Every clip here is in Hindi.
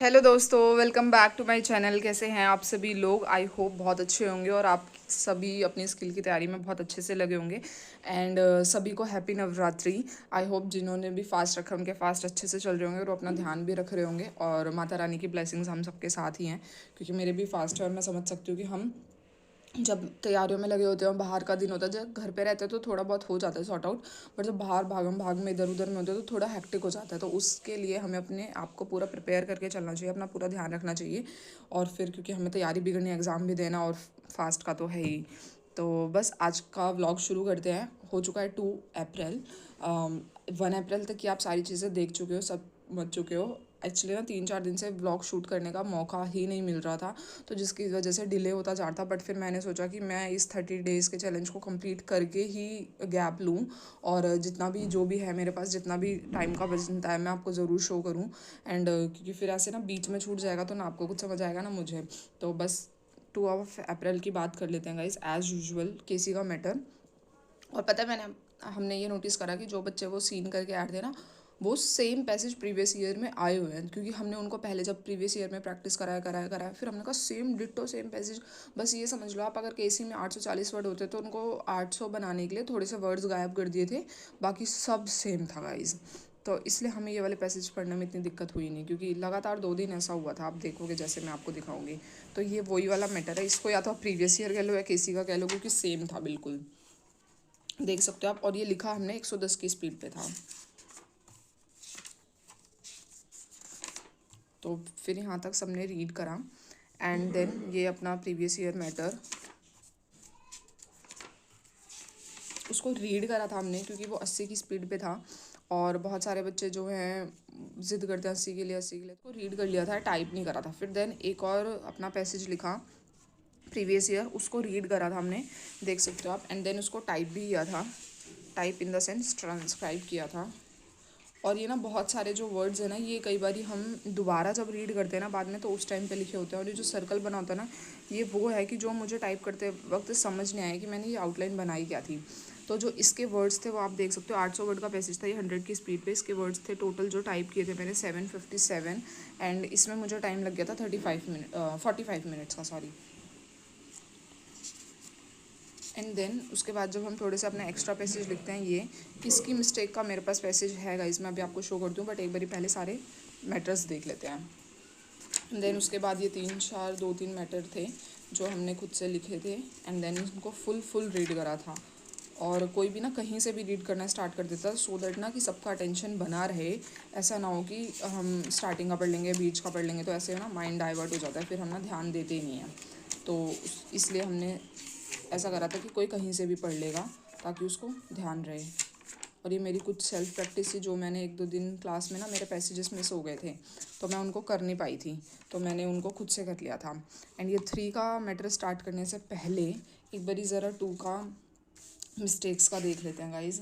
हेलो दोस्तों, welcome back to my channel. कैसे हैं आप सभी लोग? आई होप बहुत अच्छे होंगे और आप सभी अपनी स्किल की तैयारी में बहुत अच्छे से लगे होंगे। एंड सभी को हैप्पी नवरात्रि। आई होप जिन्होंने भी फास्ट रखा उनके फास्ट अच्छे से चल रहे होंगे और वो अपना ध्यान भी रख रहे होंगे, और माता रानी की ब्लेसिंग्स हम सबके साथ ही हैं, क्योंकि मेरे भी फास्ट है और मैं समझ सकती हूँ कि हम जब तैयारियों में लगे होते हैं और बाहर का दिन होता है, जब घर पे रहते हैं तो थोड़ा बहुत हो जाता है सॉर्ट आउट, पर जब बाहर भागम भाग में इधर उधर में होते हैं तो थोड़ा हेक्टिक हो जाता है। तो उसके लिए हमें अपने आप को पूरा प्रिपेयर करके चलना चाहिए, अपना पूरा ध्यान रखना चाहिए। और फिर क्योंकि हमें तैयारी भी करनी है, एग्ज़ाम भी देना, और फास्ट का तो है ही। तो बस आज का व्लॉग शुरू करते हैं। हो चुका है 2 अप्रैल। 1 अप्रैल तक की आप सारी चीज़ें देख चुके हो, सब समझ चुके हो। एक्चुअली ना 3-4 दिन से व्लॉग शूट करने का मौका ही नहीं मिल रहा था, तो जिसकी वजह से डिले होता जा रहा था। बट फिर मैंने सोचा कि मैं इस 30 डेज़ के चैलेंज को कंप्लीट करके ही गैप लूँ, और जितना भी जो भी है मेरे पास, जितना भी टाइम का बचता है, मैं आपको ज़रूर शो करूँ। एंड क्योंकि फिर ऐसे ना बीच में छूट जाएगा तो ना आपको कुछ समझ आएगा ना मुझे। तो बस 2 अप्रैल की बात कर लेते हैं गाइस, एज़ यूजुअल केसी का मैटर। और पता है, हमने ये नोटिस करा कि जो बच्चे वो सीन करके आए थे ना, वो सेम पैसेज प्रीवियस ईयर में आए हुए हैं, क्योंकि हमने उनको पहले जब प्रीवियस ईयर में प्रैक्टिस कराया, फिर हमने कहा सेम डिट्टो सेम पैसेज। बस ये समझ लो आप, अगर केसी में 840 वर्ड होते तो उनको 800 बनाने के लिए थोड़े से वर्ड्स गायब कर दिए थे, बाकी सब सेम था गाइज। तो इसलिए हमें ये वाले पैसेज पढ़ने में इतनी दिक्कत हुई नहीं, क्योंकि लगातार 2 दिन ऐसा हुआ था, आप देखोगे जैसे मैं आपको दिखाऊंगी। तो ये वही वाला मैटर है, इसको या तो आप प्रीवियस ईयर कह लो या केसी का कह लो, क्योंकि सेम था बिल्कुल। देख सकते हो आप। और ये लिखा हमने 110 की स्पीड पे था। तो फिर यहाँ तक सबने रीड करा, एंड देन ये अपना प्रीवियस ईयर मैटर, उसको रीड करा था हमने, क्योंकि वो 80 की स्पीड पे था। और बहुत सारे बच्चे जो हैं ज़िद करते हैं 80 के लिए, 80 के लिए, तो रीड कर लिया था, टाइप नहीं करा था। फिर देन एक और अपना पैसेज लिखा प्रीवियस ईयर, उसको रीड करा था हमने, देख सकते हो आप। एंड देन उसको टाइप भी किया था, type in the sense transcribe किया था। और ये ना बहुत सारे जो वर्ड्स हैं ना, ये कई बार हम दोबारा जब रीड करते हैं ना बाद में, तो उस टाइम पे लिखे होते हैं। और ये जो सर्कल बना होता है ना, ये वो है कि जो मुझे टाइप करते वक्त समझ नहीं आया कि मैंने ये आउटलाइन बनाई क्या थी। तो जो इसके वर्ड्स थे वो आप देख सकते हो, 800 वर्ड का पैसेज था ये, 100 की स्पीड पे। इसके वर्ड्स थे टोटल जो टाइप किए थे मैंने 757, एंड इसमें मुझे टाइम लग गया था 45 मिनट्स का, सॉरी। एंड देन उसके बाद जब हम थोड़े से अपना एक्स्ट्रा पैसेज लिखते हैं, ये किसकी मिस्टेक का मेरे पास पैसेज है गाइस, मैं अभी आपको शो करती हूँ, बट एक बारी पहले सारे मैटर्स देख लेते हैं। देन उसके बाद ये 2-3 मैटर थे जो हमने खुद से लिखे थे, एंड देन इनको फुल रीड करा था। और कोई भी ना कहीं से भी रीड करना स्टार्ट कर देता, सो दैट ना कि सबका अटेंशन बना रहे। ऐसा ना हो कि हम स्टार्टिंग का पढ़ लेंगे, बीच का पढ़ लेंगे, तो ऐसे ना माइंड डाइवर्ट हो जाता है, फिर हम ना ध्यान देते ही नहीं हैं। तो इसलिए हमने ऐसा करा था कि कोई कहीं से भी पढ़ लेगा, ताकि उसको ध्यान रहे। और ये मेरी कुछ सेल्फ प्रैक्टिस थी, जो मैंने 1-2 दिन क्लास में ना मेरे पैसेजेस मिस हो गए थे, तो मैं उनको कर नहीं पाई थी, तो मैंने उनको खुद से कर लिया था। एंड ये 3 का मैटर स्टार्ट करने से पहले एक बारी ज़रा 2 का मिस्टेक्स का देख लेते हैं गाइज।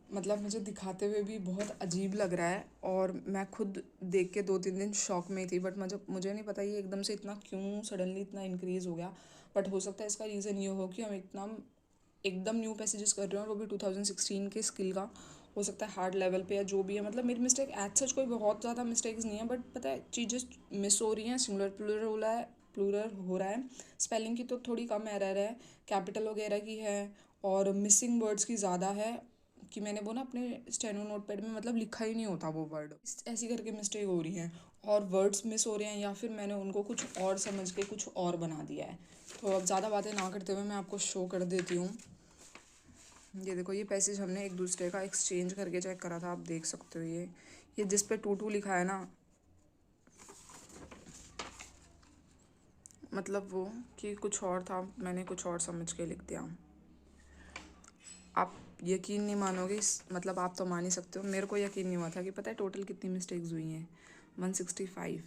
मतलब मुझे दिखाते हुए भी बहुत अजीब लग रहा है, और मैं खुद देख के 2-3 दिन शॉक में ही थी। बट मुझे नहीं पता ये एकदम से इतना क्यों सडनली इतना इंक्रीज़ हो गया। बट हो सकता है इसका रीज़न ये हो कि हम इतना एकदम न्यू पैसेजेस कर रहे हैं, और वो भी 2016 के स्किल का। हो सकता है हार्ड लेवल पे या जो भी है, मतलब मेरी मिस्टेक एज सच कोई बहुत ज़्यादा मिस्टेक्स नहीं है, बट पता है चीज़ें मिस हो रही हैं। सिंगुलर प्लूरल हो रहा है, प्लूरल हो रहा है। स्पेलिंग की तो थोड़ी कम एरर है, कैपिटल वगैरह की है, और मिसिंग वर्ड्स की ज़्यादा है, कि मैंने वो ना अपने स्टेनो नोट पैड में मतलब लिखा ही नहीं होता वो वर्ड, ऐसी करके मिस्टेक हो रही हैं। और वर्ड्स मिस हो रहे हैं, या फिर मैंने उनको कुछ और समझ के कुछ और बना दिया है। तो अब ज़्यादा बातें ना करते हुए मैं आपको शो कर देती हूँ। ये देखो, ये पैसेज हमने एक दूसरे का एक्सचेंज करके चेक करा था, आप देख सकते हो। ये जिस पे 2-2 लिखा है ना, मतलब वो कि कुछ और था, मैंने कुछ और समझ के लिख दिया। आप यकीन नहीं मानोगे, मतलब आप तो मान ही सकते हो, मेरे को यकीन नहीं हुआ था कि पता है टोटल कितनी मिस्टेक्स हुई हैं। 165।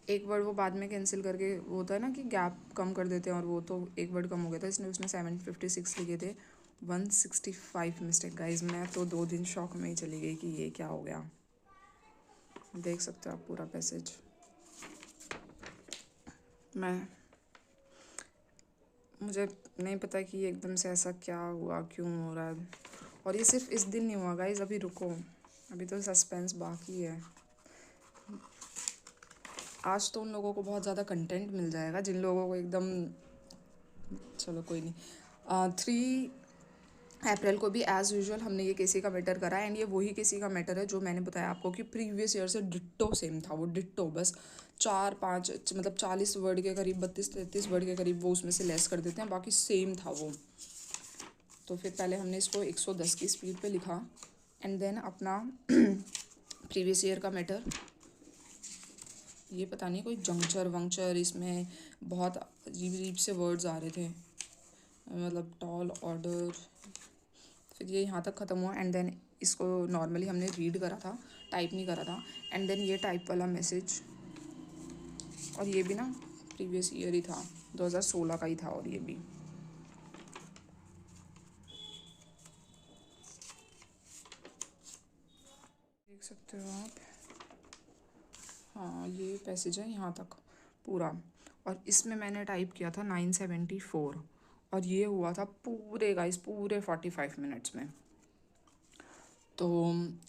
एक वर्ड वो बाद में कैंसिल करके, वो होता है ना कि गैप कम कर देते हैं, और वो तो एक वर्ड कम हो गया था, इसने उसने 756 लिखे थे। 165 मिस्टेक गाइज। मैं तो 2 दिन शॉक में ही चली गई कि ये क्या हो गया। देख सकते हो आप पूरा पैसेज। मुझे नहीं पता कि ये एकदम से ऐसा क्या हुआ, क्यों हो रहा है। और ये सिर्फ इस दिन नहीं हुआ गाइज, अभी रुको, अभी तो सस्पेंस बाकी है। आज तो उन लोगों को बहुत ज़्यादा कंटेंट मिल जाएगा जिन लोगों को एकदम, चलो कोई नहीं। 3 अप्रैल को भी एज़ यूजुअल हमने ये केसी का मैटर करा, एंड ये वही केसी का मैटर है जो मैंने बताया आपको कि प्रीवियस ईयर से डिट्टो सेम था, वो डिट्टो, बस 4-5 मतलब 40 वर्ड के करीब, 32-33 वर्ड के करीब वो उसमें से लेस कर देते हैं, बाकी सेम था वो। तो फिर पहले हमने इसको 110 की स्पीड पे लिखा, एंड देन अपना प्रीवियस ईयर का मैटर, ये पता नहीं कोई जंक्चर वंक्चर, इसमें बहुत अजीब अजीब से वर्ड्स आ रहे थे, मतलब टॉल ऑर्डर, फिर ये यहाँ तक ख़त्म हुआ, एंड देन इसको नॉर्मली हमने रीड करा था, टाइप नहीं करा था, एंड देन ये टाइप वाला मैसेज, और ये भी ना प्रीवियस ईयर ही था, 2016 का ही था, और ये भी देख सकते हो आप। हाँ, ये पैसेज है यहाँ तक पूरा, और इसमें मैंने टाइप किया था 974, और ये हुआ था पूरे गाइस पूरे 45 मिनट्स में। तो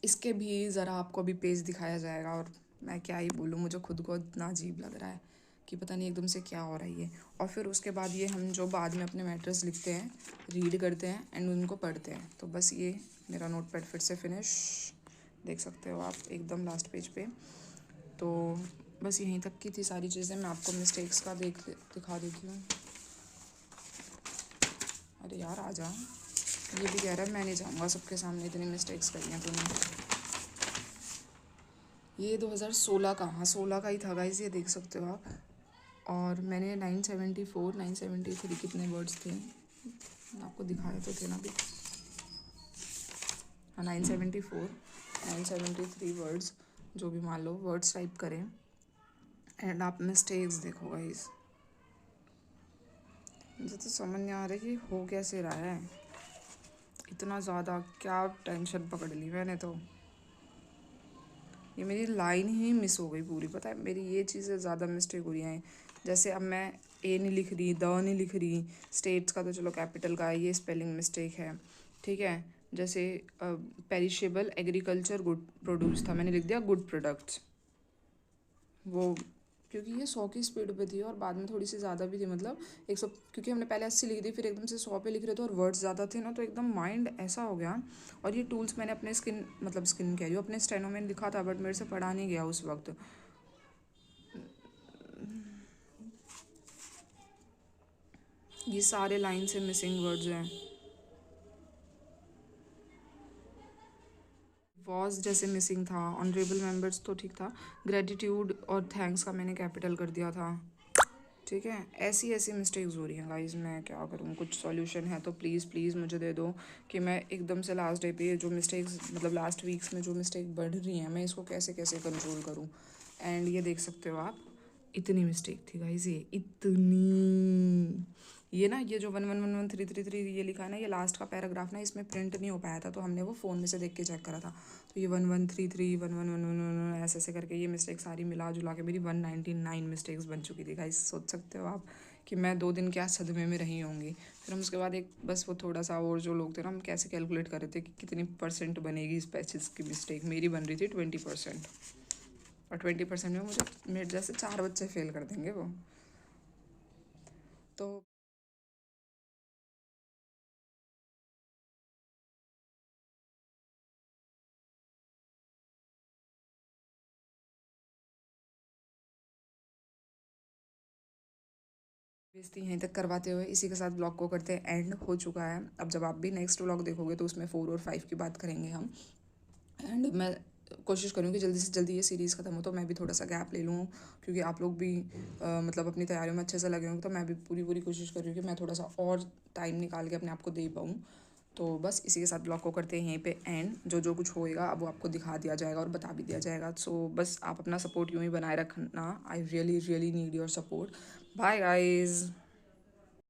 इसके भी ज़रा आपको अभी पेज दिखाया जाएगा, और मैं क्या ही बोलूँ, मुझे खुद को इतना अजीब लग रहा है कि पता नहीं एकदम से क्या हो रहा है ये। और फिर उसके बाद ये हम जो बाद में अपने मैटर्स लिखते हैं, रीड करते हैं एंड उनको पढ़ते हैं। तो बस ये मेरा नोटपैड फिर से फिनिश, देख सकते हो आप एकदम लास्ट पेज पे। तो बस यहीं तक की थी सारी चीज़ें, मैं आपको मिस्टेक्स का दिखा देती हूँ। अरे यार आ जा, ये भी कह रहा है मैं नहीं जाऊँगा सबके सामने, इतनी मिस्टेक्स करी हैं तूने। ये 2016 का, हाँ 16 का ही था गाइस, ये देख सकते हो आप। और मैंने 974 973 कितने वर्ड्स थे, मैं आपको दिखाए तो थे ना भी, हाँ 974 973 वर्ड्स, जो भी मान लो वर्ड्स टाइप करें, एंड आप मिस्टेक्स देखो गाइस। मुझे तो समझ नहीं आ रहा कि हो कैसे रहा है इतना ज़्यादा, क्या टेंशन पकड़ ली मैंने तो। ये मेरी लाइन ही मिस हो गई पूरी, पता है मेरी ये चीज़ें ज़्यादा मिस्टेक हो रही हैं। जैसे अब मैं ए नहीं लिख रही, द नहीं लिख रही, स्टेट्स का तो चलो कैपिटल का है, ये स्पेलिंग मिस्टेक है, ठीक है। जैसे पेरिशेबल एग्रीकल्चर गुड प्रोड्यूस था, मैंने लिख दिया गुड प्रोडक्ट्स, वो क्योंकि ये 100 की स्पीड पे थी और बाद में थोड़ी सी ज़्यादा भी थी, मतलब 100, क्योंकि हमने पहले 80 लिख दी, फिर एकदम से 100 पे लिख रहे थे और वर्ड्स ज़्यादा थे ना, तो एकदम माइंड ऐसा हो गया। और ये टूल्स मैंने अपने स्किन कह रही हूँ, अपने स्टेनो में लिखा था, बट मेरे से पढ़ा नहीं गया उस वक्त। ये सारे लाइन से मिसिंग वर्ड्स हैं। वॉज जैसे मिसिंग था, ऑनरेबल मेंबर्स तो ठीक था, ग्रेटिट्यूड और थैंक्स का मैंने कैपिटल कर दिया था, ठीक है। ऐसी ऐसी मिस्टेक्स हो रही हैं गाइस, मैं क्या करूँ, कुछ सॉल्यूशन है तो प्लीज़ प्लीज़ मुझे दे दो, कि मैं एकदम से लास्ट डे पे जो मिस्टेक्स, मतलब लास्ट वीक्स में जो मिस्टेक बढ़ रही हैं, मैं इसको कैसे कैसे कंट्रोल करूँ। एंड ये देख सकते हो आप, इतनी मिस्टेक थी गाइस, ये इतनी, ये ना ये जो 11111333 ये लिखा है ना, ये लास्ट का पैराग्राफ ना, इसमें प्रिंट नहीं हो पाया था, तो हमने वो फ़ोन में से देख के चेक करा था। तो ये 1133 1111 ऐसे ऐसे करके ये मिस्टेक सारी मिला जुला के मेरी 199 मिस्टेक्स बन चुकी थी गाइस। सोच सकते हो आप कि मैं 2 दिन क्या सदमे में रही होंगी। फिर हम उसके बाद एक बस वो थोड़ा सा, और जो लोग थे ना, हम कैसे कैलकुलेट कर रहे थे कि कितनी परसेंट बनेगी इस पैचेस की मिस्टेक, मेरी बन रही थी 20%, और 20% में मुझे मेरे जैसे 4 बच्चे फेल कर देंगे वो। तो बेइज्जती यहीं तक करवाते हुए इसी के साथ ब्लॉग को करते हैं एंड, हो चुका है। अब जब आप भी नेक्स्ट ब्लॉग देखोगे तो उसमें 4 और 5 की बात करेंगे हम। एंड मैं कोशिश करूँ कि जल्दी से जल्दी ये सीरीज़ ख़त्म हो, तो मैं भी थोड़ा सा गैप ले लूँ, क्योंकि आप लोग भी मतलब अपनी तैयारियों में अच्छे से लगे होंगे, तो मैं भी पूरी पूरी कोशिश कर रही हूँ कि मैं थोड़ा सा और टाइम निकाल के अपने आप को दे पाऊँ। तो बस इसी के साथ ब्लॉग को करते हैं यहीं पे एंड, जो जो कुछ होएगा अब वो आपको दिखा दिया जाएगा और बता भी दिया जाएगा। सो बस आप अपना सपोर्ट यूँ ही बनाए रखना, I really really need your support. Bye guys.